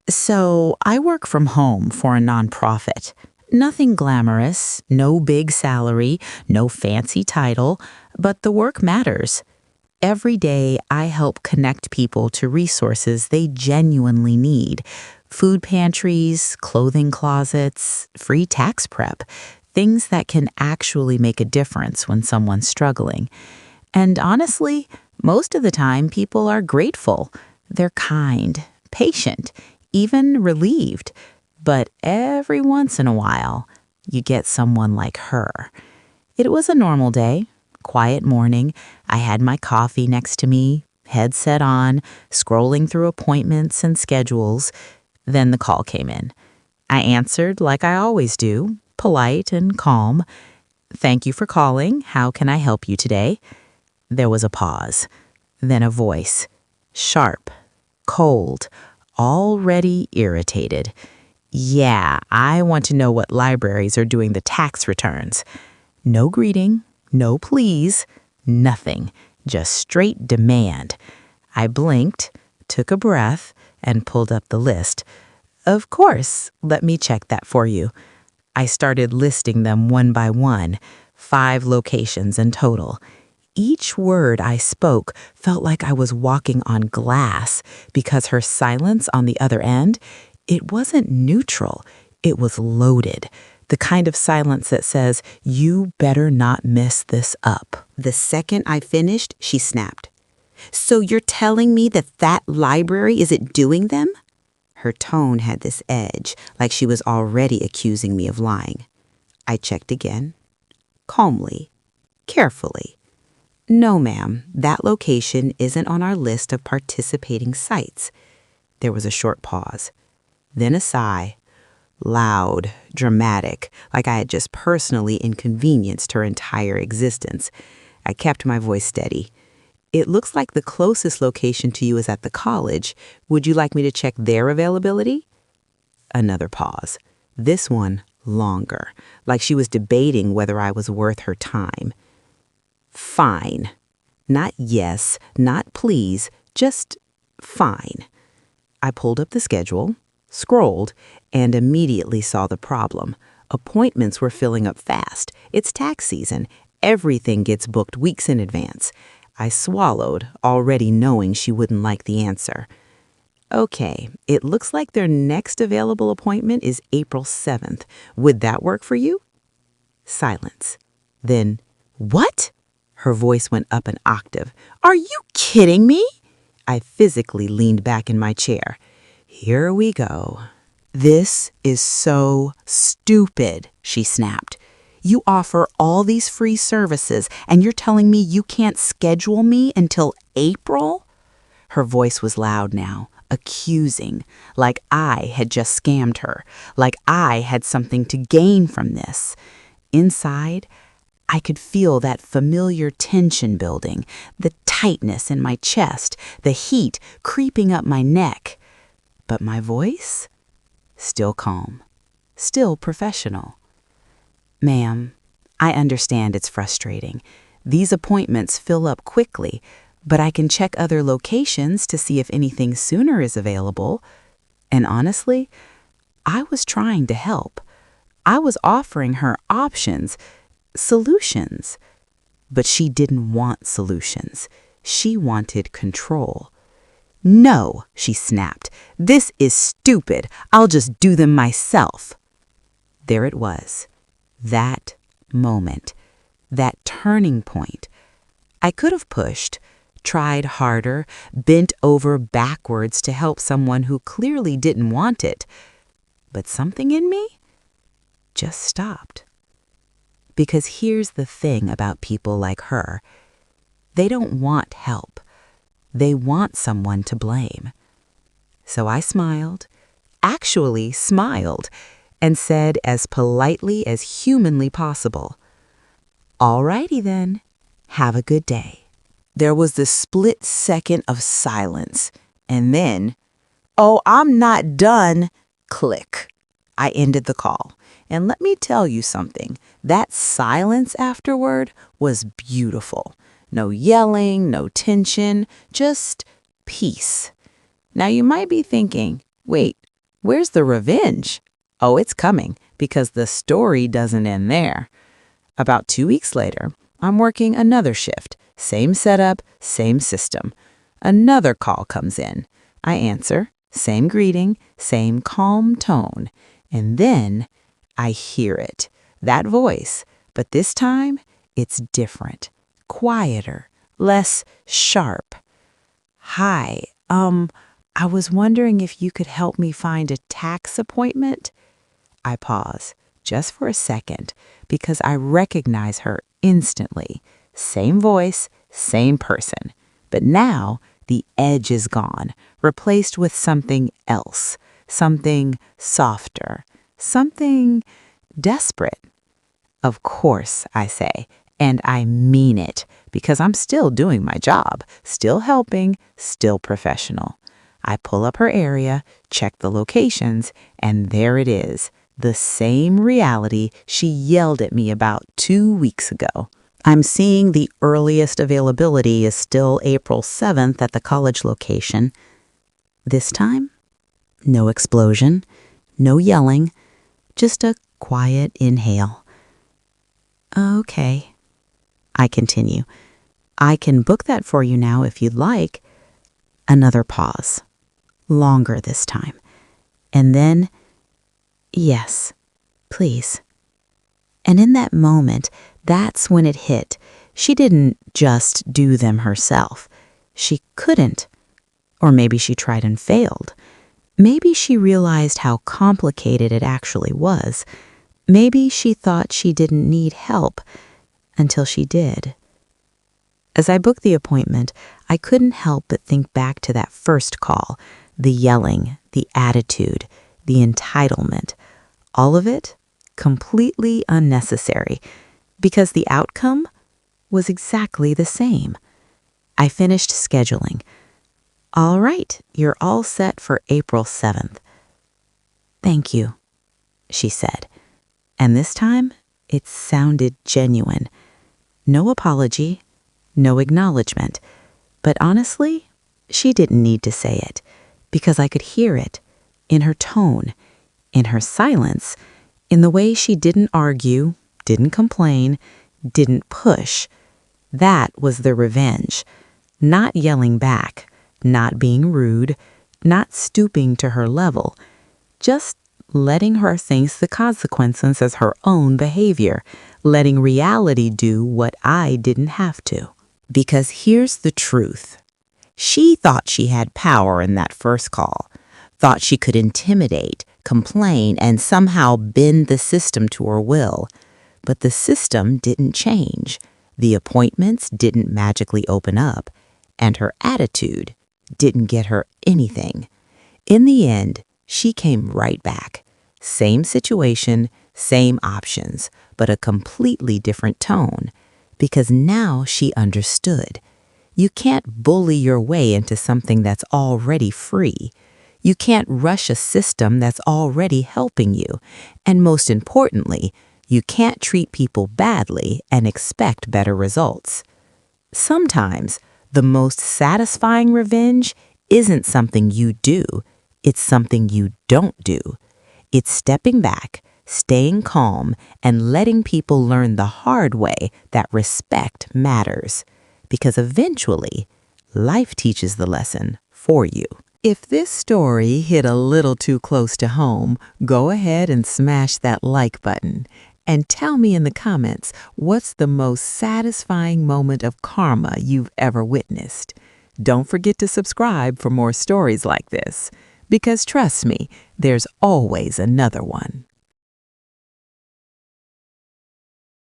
So, I work from home for a nonprofit. Nothing glamorous, no big salary, no fancy title, but the work matters. Every day, I help connect people to resources they genuinely need: food pantries, clothing closets, free tax prep, things that can actually make a difference when someone's struggling. And honestly, most of the time, people are grateful. They're kind, patient, even relieved. But every once in a while, you get someone like her. It was a normal day, quiet morning. I had my coffee next to me, headset on, scrolling through appointments and schedules. Then the call came in. I answered like I always do, polite and calm. "Thank you for calling. How can I help you today?" There was a pause, then a voice, sharp, cold, already irritated. "Yeah, I want to know what libraries are doing the tax returns." No greeting, no please, nothing, just straight demand. I blinked, took a breath, and pulled up the list. "Of course, let me check that for you." I started listing them one by one, 5 locations in total. Each word I spoke felt like I was walking on glass because her silence on the other end, it wasn't neutral, it was loaded. The kind of silence that says, "You better not mess this up." The second I finished, she snapped. "So you're telling me that that library isn't doing them?" Her tone had this edge, like she was already accusing me of lying. I checked again, calmly, carefully. "No, ma'am, that location isn't on our list of participating sites." There was a short pause, then a sigh, loud, dramatic, like I had just personally inconvenienced her entire existence. I kept my voice steady. "It looks like the closest location to you is at the college. Would you like me to check their availability?" Another pause, this one longer, like she was debating whether I was worth her time. "Fine." Not yes, not please, just fine. I pulled up the schedule, scrolled, and immediately saw the problem. Appointments were filling up fast. It's tax season. Everything gets booked weeks in advance. I swallowed, already knowing she wouldn't like the answer. "Okay, it looks like their next available appointment is April 7th. Would that work for you?" Silence. Then, "What?" Her voice went up an octave. "Are you kidding me?" I physically leaned back in my chair. "Here we go." "This is so stupid," she snapped. "You offer all these free services, and you're telling me you can't schedule me until April?" Her voice was loud now, accusing, like I had just scammed her, like I had something to gain from this. Inside, I could feel that familiar tension building, the tightness in my chest, the heat creeping up my neck. But my voice? Still calm, still professional. "Ma'am, I understand it's frustrating. These appointments fill up quickly, but I can check other locations to see if anything sooner is available." And honestly, I was trying to help. I was offering her options, solutions. But she didn't want solutions. She wanted control. "No," she snapped. "This is stupid. I'll just do them myself." There it was. That moment. That turning point. I could have pushed, tried harder, bent over backwards to help someone who clearly didn't want it. But something in me just stopped. Because here's the thing about people like her. They don't want help. They want someone to blame. So I smiled, actually smiled, and said as politely as humanly possible, "All righty then. Have a good day." There was this split second of silence, and then, "Oh, I'm not done." Click. I ended the call. And let me tell you something, that silence afterward was beautiful. No yelling, no tension, just peace. Now you might be thinking, wait, Where's the revenge? Oh, it's coming, because the story doesn't end there. About 2 weeks later, I'm working another shift. Same setup, same system. Another call comes in. I answer, same greeting, same calm tone. And then I hear it. That voice. But this time, it's different. Quieter. Less sharp. Hi, I was wondering if you could help me find a tax appointment? I pause, just for a second, because I recognize her instantly. Same voice, same person. But now, the edge is gone, replaced with something else, something softer, something desperate. Of course, I say, and I mean it, because I'm still doing my job, still helping, still professional. I pull up her area, check the locations, and there it is, the same reality she yelled at me about 2 weeks ago. I'm seeing the earliest availability is still April 7th at the college location. This time, no explosion, no yelling, just a quiet inhale. Okay, I continue. I can book that for you now if you'd like. Another pause. Longer this time. And then, yes, please. And in that moment, that's when it hit. She didn't just do them herself. She couldn't. Or maybe she tried and failed. Maybe she realized how complicated it actually was. Maybe she thought she didn't need help until she did. As I booked the appointment, I couldn't help but think back to that first call, the yelling, the attitude, the entitlement, all of it completely unnecessary, because the outcome was exactly the same. I finished scheduling. All right, you're all set for April 7th. Thank you, she said. And this time, it sounded genuine. No apology, no acknowledgement. But honestly, she didn't need to say it, because I could hear it in her tone, in her silence, in the way she didn't argue, didn't complain, didn't push. That was the revenge. Not yelling back, not being rude, not stooping to her level, just letting her face the consequences as her own behavior, letting reality do what I didn't have to. Because here's the truth. She thought she had power in that first call, thought she could intimidate, complain, and somehow bend the system to her will. But the system didn't change. The appointments didn't magically open up, and her attitude didn't get her anything. In the end, she came right back. Same situation, same options, but a completely different tone. Because now she understood. You can't bully your way into something that's already free. You can't rush a system that's already helping you. And most importantly, you can't treat people badly and expect better results. Sometimes, the most satisfying revenge isn't something you do. It's something you don't do. It's stepping back, staying calm, and letting people learn the hard way that respect matters. Because eventually, life teaches the lesson for you. If this story hit a little too close to home, go ahead and smash that like button. And tell me in the comments, what's the most satisfying moment of karma you've ever witnessed? Don't forget to subscribe for more stories like this. Because trust me, there's always another one.